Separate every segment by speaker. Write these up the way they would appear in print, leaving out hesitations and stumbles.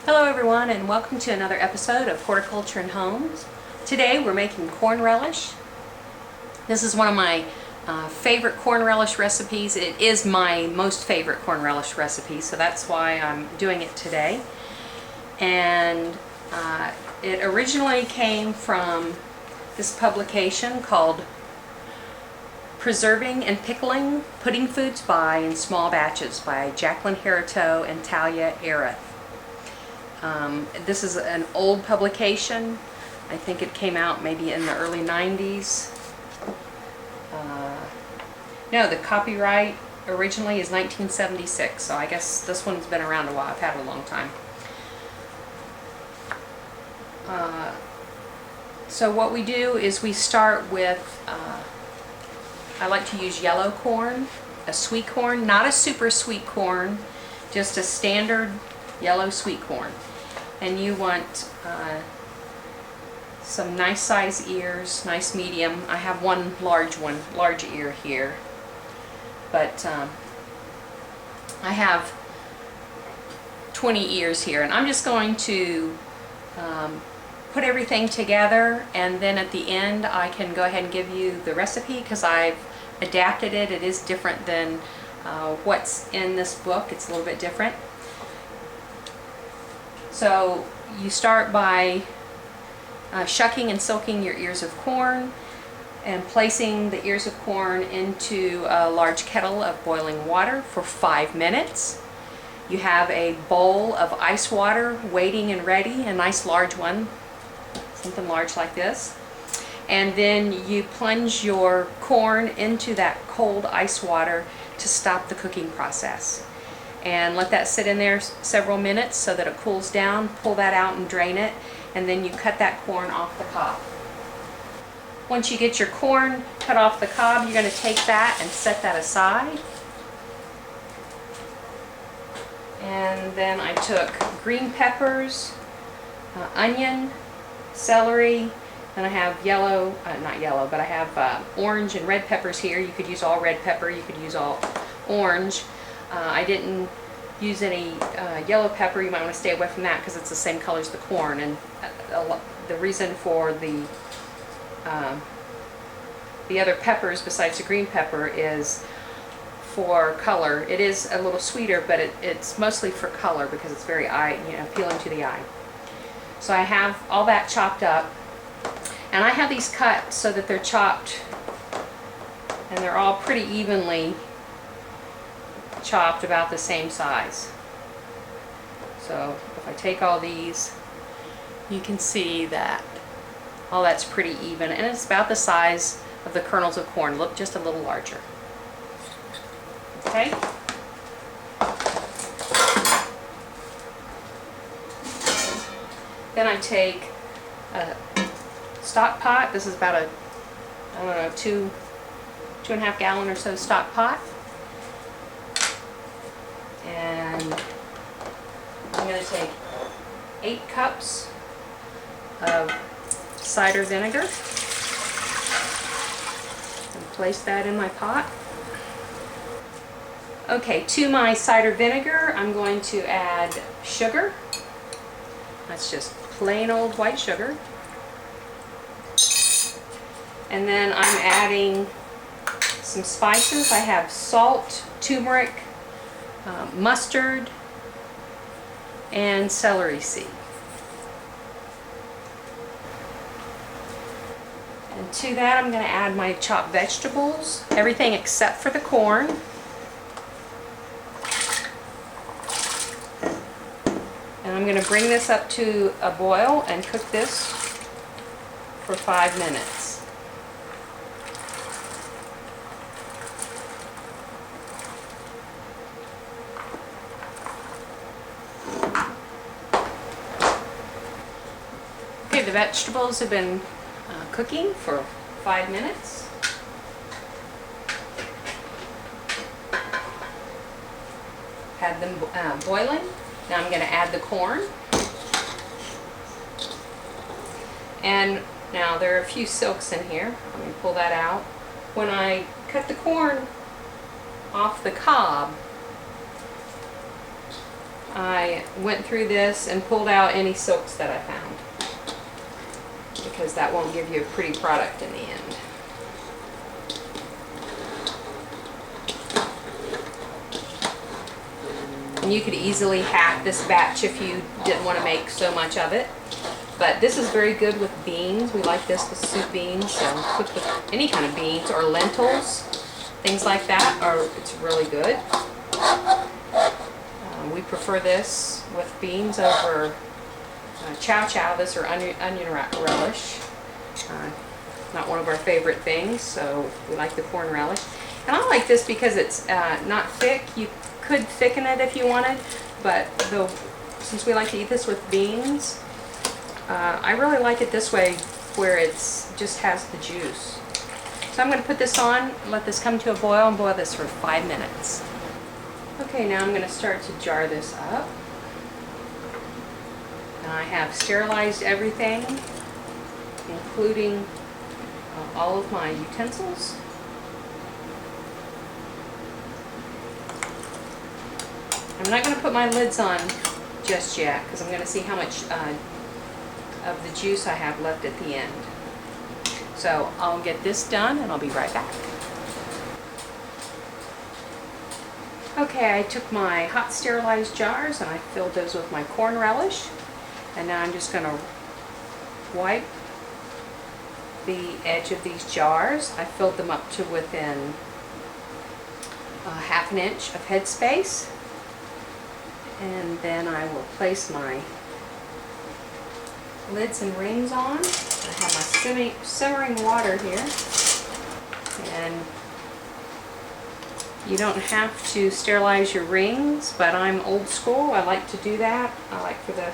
Speaker 1: Hello everyone, and welcome to another episode of Horticulture and Homes. Today we're making corn relish. This is one of my favorite corn relish recipes. It is my most favorite corn relish recipe, so that's why I'm doing it today. And it originally came from this publication called Preserving and Pickling Pudding Foods in Small Batches by Jacqueline Haritow and Talia Areth. This is an old publication. I think it came out maybe in the early 90s. No, the copyright originally is 1976, so I guess this one's been around a while. I've had it a long time. So what we do is we start with, I like to use yellow corn, a sweet corn, not a super sweet corn, just a standard yellow sweet corn. And you want some nice size ears, nice medium. I have one, large ear here. But I have 20 ears here, and I'm just going to put everything together, and then at the end I can go ahead and give you the recipe because I've adapted it. It is different than what's in this book. It's a little bit different. So you start by shucking and soaking your ears of corn and placing the ears of corn into a large kettle of boiling water for 5 minutes. You have a bowl of ice water waiting and ready, a nice large one, something large like this. And then you plunge your corn into that cold ice water to stop the cooking process. And let that sit in there several minutes so that it cools down. Pull that out and drain it, and then you cut that corn off the cob. Once you get your corn cut off the cob, you're going to take that and set that aside. And then I took green peppers, onion, celery, and I have yellow, not yellow, but I have orange and red peppers here. You could use all red pepper, you could use all orange. I didn't use any yellow pepper. You might want to stay away from that because it's the same color as the corn. And the reason for the other peppers besides the green pepper is for color. It is a little sweeter, but it's mostly for color because it's very appealing to the eye. So I have all that chopped up, and I have these cut so that they're chopped and they're all pretty evenly chopped, about the same size. So if I take all these, you can see that all that's pretty even, and it's about the size of the kernels of corn, look, just a little larger. Okay. Then I take a stock pot. This is about a, I don't know, two and a half gallon or so stock pot. And I'm going to take 8 cups of cider vinegar and place that in my pot. Okay, to my cider vinegar I'm going to add sugar. That's just plain old white sugar. And then I'm adding some spices. I have salt, turmeric, mustard, and celery seed. And to that I'm going to add my chopped vegetables, everything except for the corn. And I'm going to bring this up to a boil and cook this for 5 minutes. The vegetables have been cooking for 5 minutes. Had them boiling. Now I'm going to add the corn. And now there are a few silks in here. Let me pull that out. When I cut the corn off the cob, I went through this and pulled out any silks that I found, because that won't give you a pretty product in the end. And you could easily half this batch if you didn't want to make so much of it. But this is very good with beans. We like this with soup beans, so cook with any kind of beans or lentils, things like that, or it's really good. We prefer this with beans over chow chow, this or onion relish. Not one of our favorite things, so we like the corn relish. And I like this because it's not thick. You could thicken it if you wanted, but since we like to eat this with beans, I really like it this way, where it's just has the juice. So I'm going to put this on, let this come to a boil, and boil this for 5 minutes. Okay, now I'm going to start to jar this up. Now I have sterilized everything, including all of my utensils. I'm not going to put my lids on just yet, because I'm going to see how much of the juice I have left at the end. So I'll get this done and I'll be right back. Okay, I took my hot sterilized jars and I filled those with my corn relish. And now I'm just going to wipe the edge of these jars. I filled them up to within ½ inch of headspace. And then I will place my lids and rings on. I have my simmering water here. And you don't have to sterilize your rings, but I'm old school. I like to do that. I like for the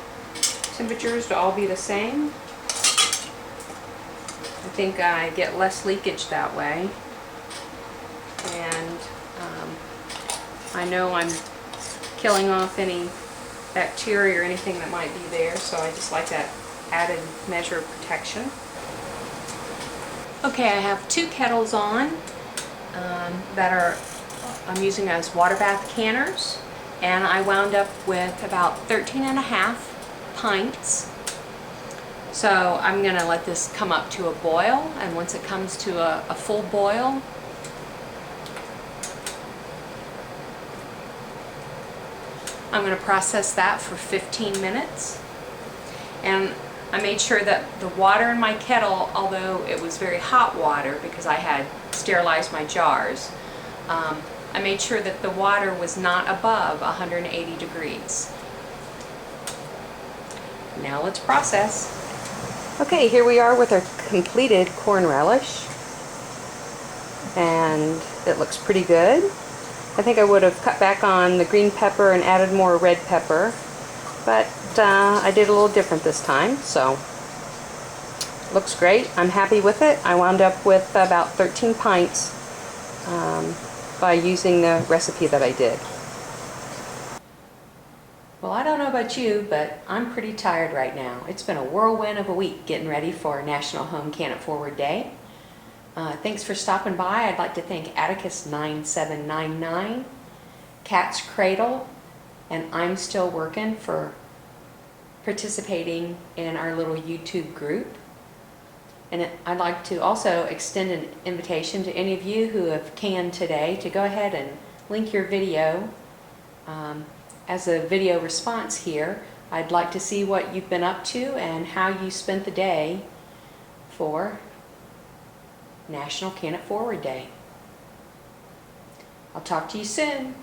Speaker 1: temperatures to all be the same. I think I get less leakage that way. And I know I'm killing off any bacteria or anything that might be there, so I just like that added measure of protection. Okay, I have 2 kettles on that I'm using as water bath canners, and I wound up with about 13.5 pints. So I'm going to let this come up to a boil, and once it comes to a full boil, I'm going to process that for 15 minutes. And I made sure that the water in my kettle, although it was very hot water because I had sterilized my jars, I made sure that the water was not above 180 degrees. Now let's process. Okay, here we are with our completed corn relish, and it looks pretty good. I think I would have cut back on the green pepper and added more red pepper, but I did a little different this time, so looks great. I'm happy with it. I wound up with about 13 pints by using the recipe that I did. Well, I don't know about you, but I'm pretty tired right now. It's been a whirlwind of a week getting ready for National Home Can It Forward Day. Thanks for stopping by. I'd like to thank Atticus9799, Cat's Cradle, and I'm Still Working for participating in our little YouTube group. And I'd like to also extend an invitation to any of you who have canned today to go ahead and link your video as a video response here. I'd like to see what you've been up to and how you spent the day for National Can It Forward Day. I'll talk to you soon.